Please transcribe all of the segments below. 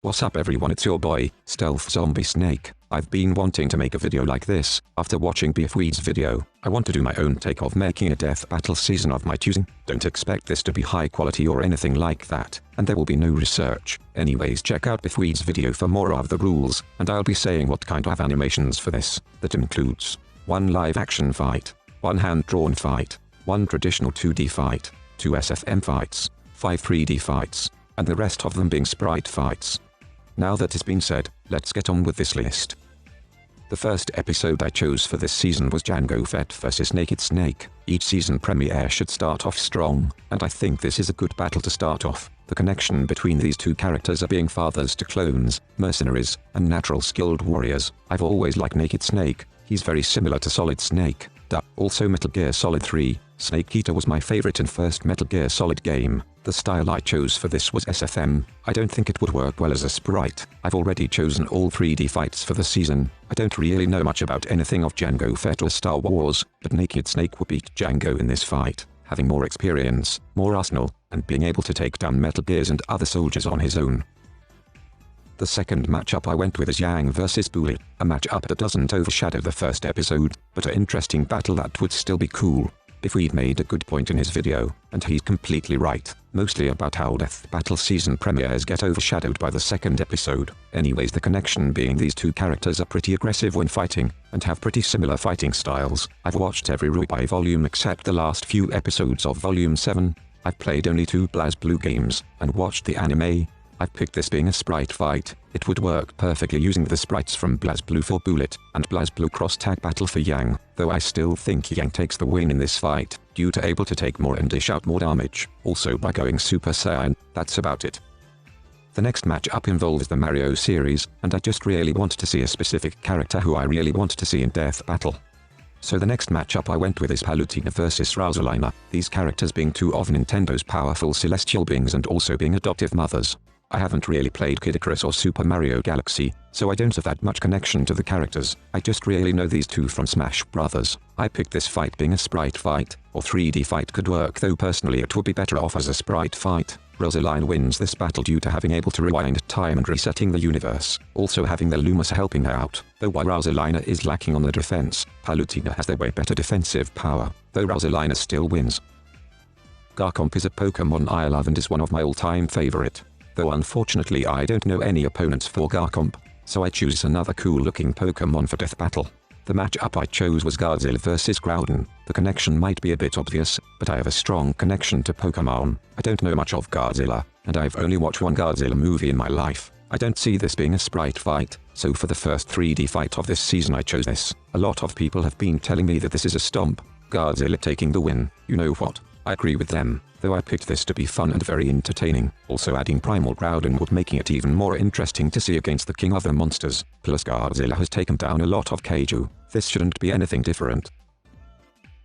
What's up everyone, it's your boy, Stealth Zombie Snake. I've been wanting to make a video like this. After watching Beefweed's video, I want to do my own take of making a death battle season of my choosing. Don't expect this to be high quality or anything like that, and there will be no research. Anyways, check out Beefweed's video for more of the rules, and I'll be saying what kind of animations for this. That includes 1 live action fight, 1 hand-drawn fight, 1 traditional 2D fight, 2 SFM fights, 5 3D fights, and the rest of them being sprite fights. Now that has been said, let's get on with this list. The first episode I chose for this season was Jango Fett vs Naked Snake. Each season premiere should start off strong, and I think this is a good battle to start off. The connection between these two characters are being fathers to clones, mercenaries, and natural skilled warriors. I've always liked Naked Snake. He's very similar to Solid Snake. Also Metal Gear Solid 3, Snake Eater was my favorite and first Metal Gear Solid game. The style I chose for this was SFM. I don't think it would work well as a sprite. I've already chosen all 3D fights for the season. I don't really know much about anything of Jango Fett or Star Wars, but Naked Snake would beat Jango in this fight, having more experience, more arsenal, and being able to take down Metal Gears and other soldiers on his own. The second matchup I went with is Yang vs Bully, a matchup that doesn't overshadow the first episode, but an interesting battle that would still be cool. Beefweed made a good point in his video, and he's completely right, mostly about how death battle season premieres get overshadowed by the second episode. Anyways, the connection being these two characters are pretty aggressive when fighting, and have pretty similar fighting styles. I've watched every RuBai volume except the last few episodes of Volume 7. I've played only 2 BlazBlue games, and watched the anime. I've picked this being a sprite fight. It would work perfectly using the sprites from BlazBlue for Bullet, and BlazBlue cross-tag battle for Yang, though I still think Yang takes the win in this fight, due to able to take more and dish out more damage, also by going Super Saiyan. That's about it. The next matchup involves the Mario series, and I just really want to see a specific character who I really want to see in death battle. So the next matchup I went with is Palutena vs Rosalina, these characters being 2 of Nintendo's powerful celestial beings and also being adoptive mothers. I haven't really played Kid Icarus or Super Mario Galaxy, so I don't have that much connection to the characters. I just really know these 2 from Smash Brothers. I picked this fight being a sprite fight, or 3D fight could work, though personally it would be better off as a sprite fight. Rosalina wins this battle due to having able to rewind time and resetting the universe, also having the Lumos helping her out. Though while Rosalina is lacking on the defense, Palutena has the way better defensive power, though Rosalina still wins. Garcomp is a Pokemon I love and is one of my all-time favorite. Though unfortunately I don't know any opponents for Garcomp, so I choose another cool looking Pokemon for death battle. The matchup I chose was Godzilla vs Groudon. The connection might be a bit obvious, but I have a strong connection to Pokemon. I don't know much of Godzilla, and I've only watched 1 Godzilla movie in my life. I don't see this being a sprite fight, so for the first 3D fight of this season I chose this. A lot of people have been telling me that this is a stomp, Godzilla taking the win. You know what? I agree with them, though I picked this to be fun and very entertaining. Also adding Primal Groudon would making it even more interesting to see against the king of the monsters. Plus Godzilla has taken down a lot of kaiju. This shouldn't be anything different.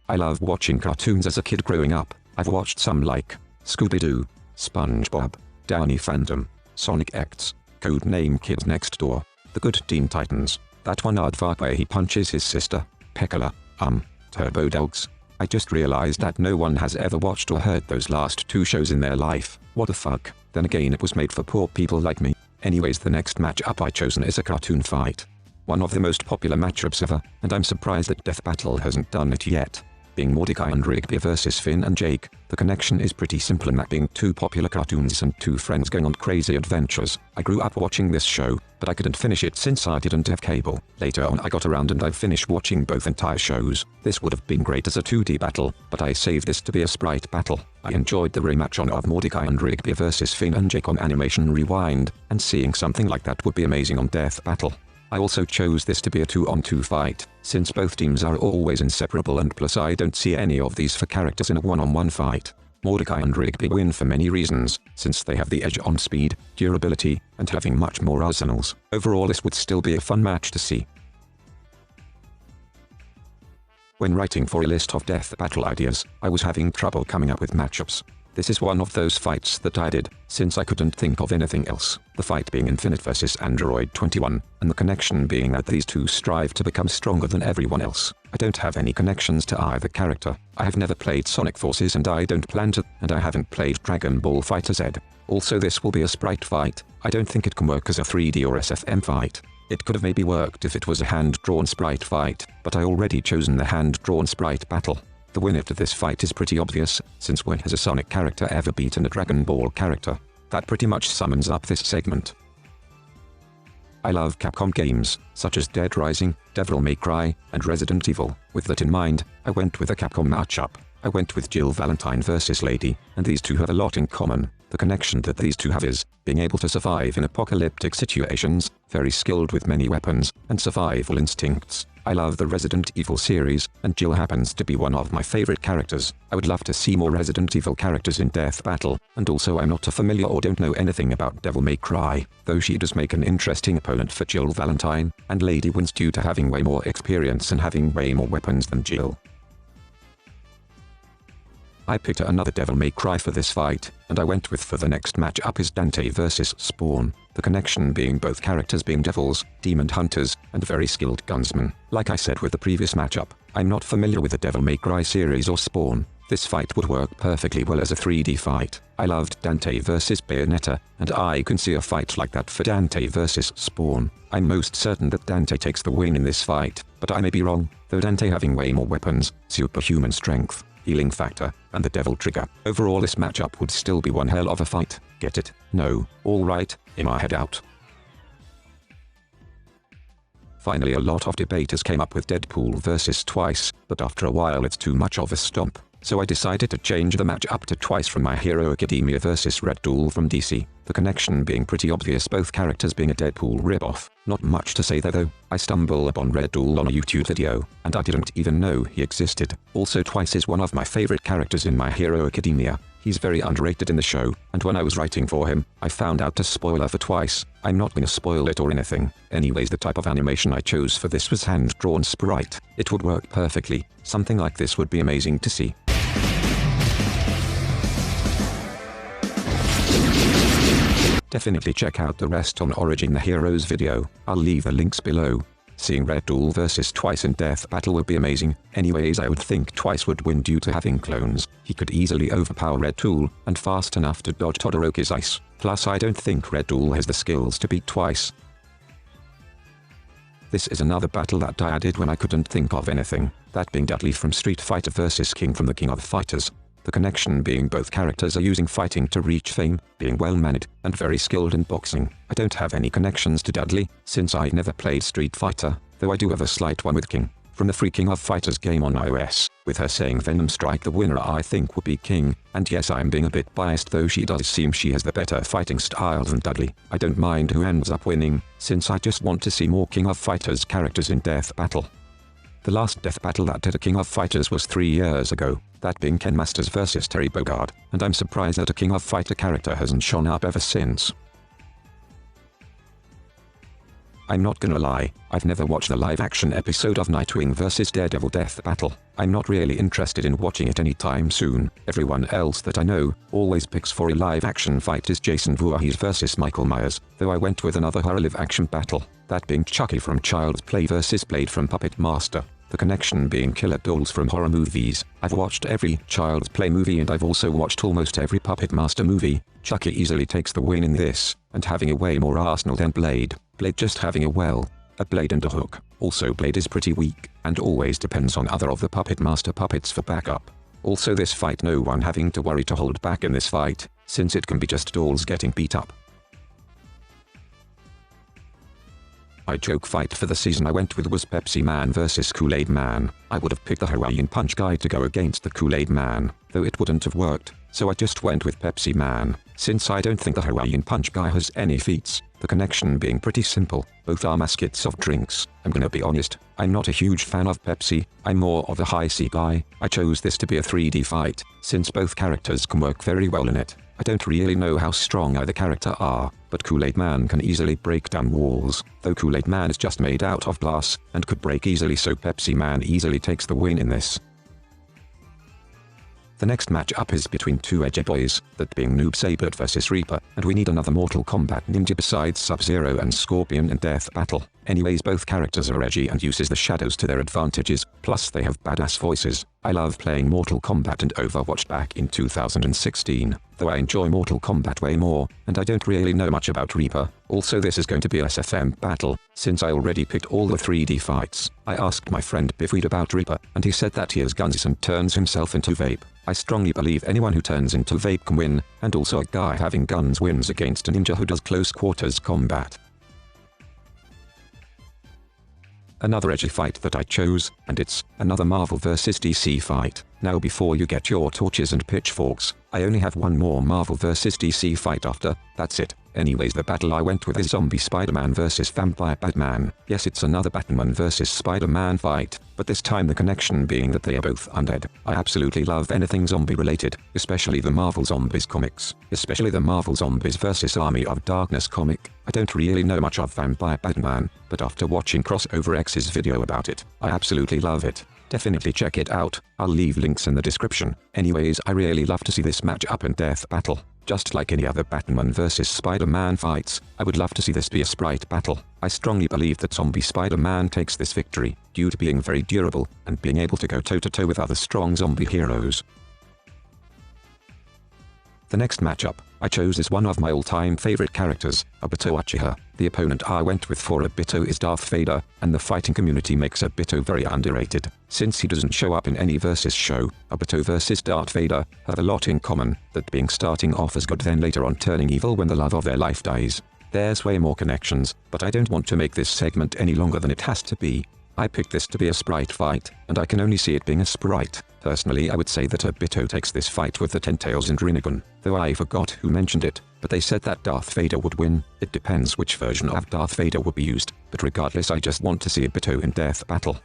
I loved watching cartoons as a kid growing up. I've watched some like Scooby-Doo, SpongeBob, Downey Phantom, Sonic X, Codename Kids Next Door, The Good Teen Titans, that one aardvark where he punches his sister, Pekala, Turbo Dogs. I just realized that no one has ever watched or heard those last 2 shows in their life. What the fuck? Then again, it was made for poor people like me. Anyways, the next matchup I chosen is a cartoon fight. One of the most popular matchups ever, and I'm surprised that Death Battle hasn't done it yet. Being Mordekai and Rigby vs Finn and Jake, the connection is pretty simple in that being 2 popular cartoons and 2 friends going on crazy adventures. I grew up watching this show, but I couldn't finish it since I didn't have cable. Later on I got around and I finished watching both entire shows. This would have been great as a 2D battle, but I saved this to be a sprite battle. I enjoyed the rematch on of Mordekai and Rigby vs Finn and Jake on Animation Rewind, and seeing something like that would be amazing on Death Battle. I also chose this to be a 2-on-2 fight, since both teams are always inseparable, and plus I don't see any of these for characters in a 1-on-1 fight. Mordekai and Rigby win for many reasons, since they have the edge on speed, durability, and having much more arsenals. Overall this would still be a fun match to see. When writing for a list of death battle ideas, I was having trouble coming up with matchups. This is one of those fights that I did, since I couldn't think of anything else. The fight being Infinite vs Android 21, and the connection being that these two strive to become stronger than everyone else. I don't have any connections to either character. I have never played Sonic Forces and I don't plan to, and I haven't played Dragon Ball FighterZ. Also this will be a sprite fight. I don't think it can work as a 3D or SFM fight. It could have maybe worked if it was a hand-drawn sprite fight, but I already chosen the hand-drawn sprite battle. The winner to this fight is pretty obvious, since when has a Sonic character ever beaten a Dragon Ball character? That pretty much sums up this segment. I love Capcom games, such as Dead Rising, Devil May Cry, and Resident Evil. With that in mind, I went with a Capcom matchup. I went with Jill Valentine vs Lady, and these two have a lot in common. The connection that these two have is being able to survive in apocalyptic situations, very skilled with many weapons, and survival instincts. I love the Resident Evil series, and Jill happens to be one of my favorite characters. I would love to see more Resident Evil characters in Death Battle, and also I'm not familiar or don't know anything about Devil May Cry, though she does make an interesting opponent for Jill Valentine, and Lady wins due to having way more experience and having way more weapons than Jill. I picked another Devil May Cry for this fight, and I went with for the next matchup is Dante vs Spawn. The connection being both characters being devils, demon hunters, and very skilled gunsmen. Like I said with the previous matchup, I'm not familiar with the Devil May Cry series or Spawn. This fight would work perfectly well as a 3D fight. I loved Dante vs Bayonetta, and I can see a fight like that for Dante vs Spawn. I'm most certain that Dante takes the win in this fight, but I may be wrong, though Dante having way more weapons, superhuman strength, healing factor, and the devil trigger. Overall this matchup would still be one hell of a fight. Get it? No? Alright, in my head out. Finally a lot of debaters came up with Deadpool vs Twice, but after a while it's too much of a stomp. So I decided to change the match up to Twice from My Hero Academia vs Red Duel from DC. The connection being pretty obvious, both characters being a Deadpool ripoff. Not much to say there though. I stumbled upon Red Duel on a YouTube video, and I didn't even know he existed. Also Twice is one of my favorite characters in My Hero Academia. He's very underrated in the show, and when I was writing for him, I found out a spoiler for Twice. I'm not gonna spoil it or anything. Anyways, the type of animation I chose for this was hand-drawn sprite. It would work perfectly. Something like this would be amazing to see. Definitely check out the rest on Origin the Heroes video. I'll leave the links below. Seeing Red Duel vs Twice in Death Battle would be amazing. Anyways, I would think Twice would win due to having clones. He could easily overpower Red Duel, and fast enough to dodge Todoroki's ice. Plus I don't think Red Duel has the skills to beat Twice. This is another battle that I added when I couldn't think of anything. That being Dudley from Street Fighter vs King from the King of Fighters. The connection being both characters are using fighting to reach fame, being well-mannered, and very skilled in boxing. I don't have any connections to Dudley, since I never played Street Fighter, though I do have a slight one with King. From the free King of Fighters game on iOS, with her saying Venom Strike, the winner I think would be King, and yes, I'm being a bit biased though she does seem she has the better fighting style than Dudley. I don't mind who ends up winning, since I just want to see more King of Fighters characters in Death Battle. The last Death Battle that did a King of Fighters was 3 years ago, that being Ken Masters vs Terry Bogard, and I'm surprised that a King of Fighter character hasn't shown up ever since. I'm not gonna lie, I've never watched the live-action episode of Nightwing vs Daredevil Death Battle. I'm not really interested in watching it anytime soon. Everyone else that I know always picks for a live-action fight is Jason Voorhees vs Michael Myers, though I went with another horror live-action battle, that being Chucky from Child's Play vs Blade from Puppet Master. The connection being killer dolls from horror movies. I've watched every Child's Play movie and I've also watched almost every Puppet Master movie. Chucky easily takes the win in this, and having a way more arsenal than Blade. Blade just having a blade and a hook. Also Blade is pretty weak, and always depends on other of the Puppet Master puppets for backup. Also this fight no one having to worry to hold back in this fight, since it can be just dolls getting beat up. My joke fight for the season I went with was Pepsi Man vs KoolAid Man. I would have picked the Hawaiian Punch guy to go against the KoolAid Man, though it wouldn't have worked, so I just went with Pepsi Man, since I don't think the Hawaiian Punch guy has any feats. The connection being pretty simple, both are mascots of drinks. I'm gonna be honest, I'm not a huge fan of Pepsi, I'm more of a high C guy. I chose this to be a 3D fight, since both characters can work very well in it. I don't really know how strong either character are, but KoolAid Man can easily break down walls, though KoolAid Man is just made out of glass, and could break easily, so Pepsi Man easily takes the win in this. The next matchup is between two edgy boys, that being Noob Saber vs Reaper, and we need another Mortal Kombat ninja besides Sub-Zero and Scorpion in Death Battle. Anyways, both characters are edgy and uses the shadows to their advantages, plus they have badass voices. I love playing Mortal Kombat and Overwatch back in 2016, though I enjoy Mortal Kombat way more, and I don't really know much about Reaper. Also, this is going to be a SFM battle, since I already picked all the 3D fights. I asked my friend Biffweed about Reaper, and he said that he has guns and turns himself into vape. I strongly believe anyone who turns into vape can win, and also a guy having guns wins against a ninja who does close quarters combat. Another edgy fight that I chose, and it's another Marvel vs DC fight. Now before you get your torches and pitchforks, I only have one more Marvel vs DC fight after, that's it. Anyways, the battle I went with is Zombie Spider-Man vs Vampire Batman. Yes, it's another Batman vs Spider-Man fight, but this time the connection being that they are both undead. I absolutely love anything zombie related, especially the Marvel Zombies comics, especially the Marvel Zombies vs Army of Darkness comic. I don't really know much of Vampire Batman, but after watching Crossover X's video about it, I absolutely love it. Definitely check it out, I'll leave links in the description. Anyways, I really love to see this matchup in Death Battle. Just like any other Batman vs Spider-Man fights, I would love to see this be a sprite battle. I strongly believe that Zombie Spider-Man takes this victory, due to being very durable, and being able to go toe-to-toe with other strong zombie heroes. The next matchup I chose is one of my all-time favorite characters, Bitto Uchiha. The opponent I went with for Bitto is Darth Vader, and the fighting community makes Bitto very underrated. Since he doesn't show up in any versus show, Bitto vs Darth Vader have a lot in common, that being starting off as good then later on turning evil when the love of their life dies. There's way more connections, but I don't want to make this segment any longer than it has to be. I picked this to be a sprite fight, and I can only see it being a sprite. Personally, I would say that Bitto takes this fight with the Ten-Tails and Rinnegan, though I forgot who mentioned it, but they said that Darth Vader would win. It depends which version of Darth Vader would be used, but regardless I just want to see Bitto in Death Battle.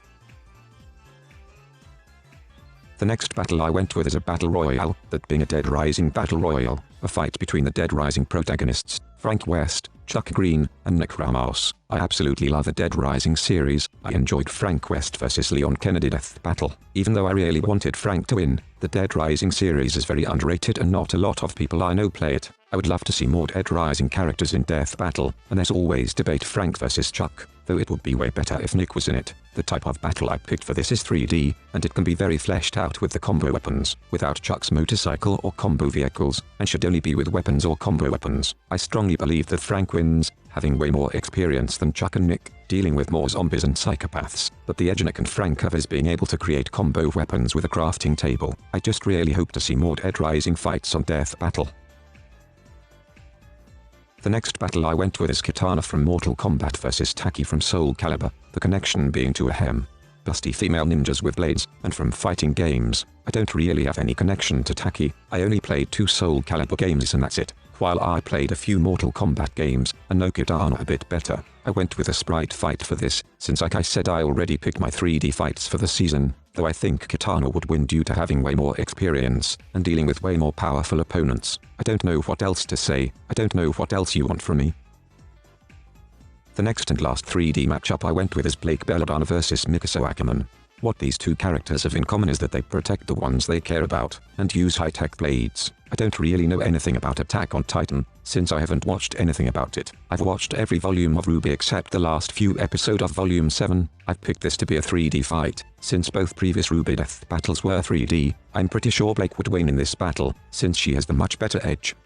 The next battle I went with is a battle royale, that being a Dead Rising battle royale, a fight between the Dead Rising protagonists, Frank West, Chuck Green, and Nick Ramos. I absolutely love the Dead Rising series. I enjoyed Frank West vs Leon Kennedy Death Battle. Even though I really wanted Frank to win, the Dead Rising series is very underrated and not a lot of people I know play it. I would love to see more Dead Rising characters in Death Battle, and there's always debate Frank vs Chuck, though it would be way better if Nick was in it. The type of battle I picked for this is 3D, and it can be very fleshed out with the combo weapons, without Chuck's motorcycle or combo vehicles, and should only be with weapons or combo weapons. I strongly believe that Frank wins, having way more experience than Chuck and Nick, dealing with more zombies and psychopaths, but the edge Nick and Frank have is being able to create combo weapons with a crafting table. I just really hope to see more Dead Rising fights on Death Battle. The next battle I went with is Katana from Mortal Kombat vs Taki from Soul Calibur, the connection being to busty female ninjas with blades, and from fighting games. I don't really have any connection to Taki. I only played 2 Soul Calibur games and that's it. While I played a few Mortal Kombat games, and know Katana a bit better, I went with a sprite fight for this, since like I said I already picked my 3D fights for the season, though I think Katana would win due to having way more experience, and dealing with way more powerful opponents. I don't know what else to say, I don't know what else you want from me. The next and last 3D matchup I went with is Belladonna vs Mikasa Ackerman. What these two characters have in common is that they protect the ones they care about, and use high-tech blades. I don't really know anything about Attack on Titan, since I haven't watched anything about it. I've watched every volume of RWBY except the last few episodes of Volume 7. I've picked this to be a 3D fight, since both previous RWBY death battles were 3D. I'm pretty sure Blake would win in this battle, since she has the much better edge.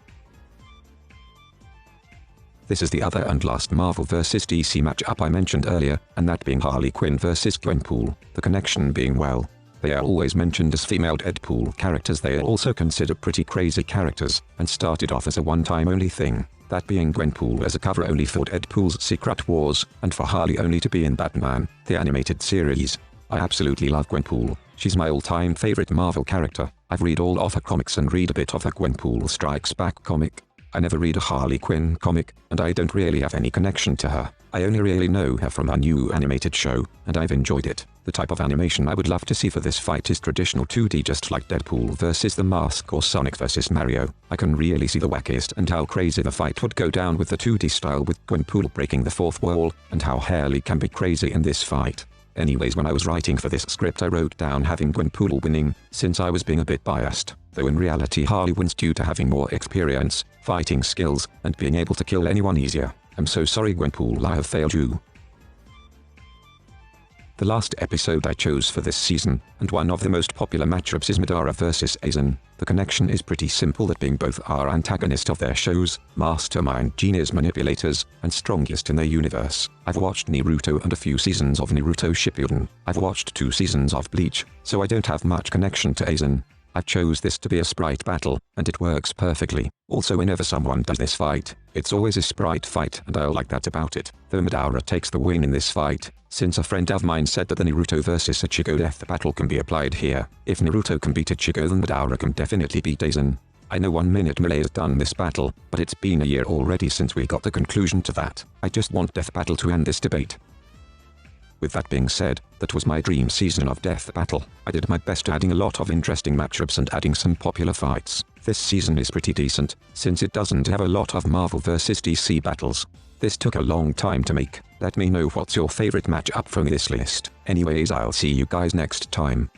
This is the other and last Marvel vs DC matchup I mentioned earlier, and that being Harley Quinn vs Gwenpool, the connection being well. They are always mentioned as female Deadpool characters. They are also considered pretty crazy characters, and started off as a one-time only thing, that being Gwenpool as a cover only for Deadpool's Secret Wars, and for Harley only to be in Batman, the animated series. I absolutely love Gwenpool. She's my all-time favorite Marvel character. I've read all of her comics and read a bit of her Gwenpool Strikes Back comic. I never read a Harley Quinn comic, and I don't really have any connection to her. I only really know her from her new animated show, and I've enjoyed it. The type of animation I would love to see for this fight is traditional 2D, just like Deadpool vs The Mask or Sonic vs Mario. I can really see the wackiest and how crazy the fight would go down with the 2D style, with Gwenpool breaking the fourth wall, and how Harley can be crazy in this fight. Anyways, when I was writing for this script I wrote down having Gwenpool winning, since I was being a bit biased, though in reality Harley wins due to having more experience, fighting skills, and being able to kill anyone easier. I'm so sorry Gwenpool, I have failed you. The last episode I chose for this season, and one of the most popular matchups, is Madara vs Aizen. The connection is pretty simple, that being both are antagonist of their shows, mastermind genius manipulators, and strongest in their universe. I've watched Naruto and a few seasons of Naruto Shippuden. I've watched 2 seasons of Bleach, so I don't have much connection to Aizen. I've chose this to be a sprite battle, and it works perfectly. Also, whenever someone does this fight, it's always a sprite fight, and I like that about it. Though Madara takes the win in this fight, since a friend of mine said that the Naruto vs Ichigo death battle can be applied here. If Naruto can beat Ichigo, then Madara can definitely beat Aizen. I know 1 minute Melee has done this battle, but it's been a year already since we got the conclusion to that. I just want death battle to end this debate. With that being said, that was my dream season of Death Battle. I did my best adding a lot of interesting matchups and adding some popular fights. This season is pretty decent, since it doesn't have a lot of Marvel vs DC battles. This took a long time to make. Let me know what's your favorite matchup from this list. Anyways, I'll see you guys next time.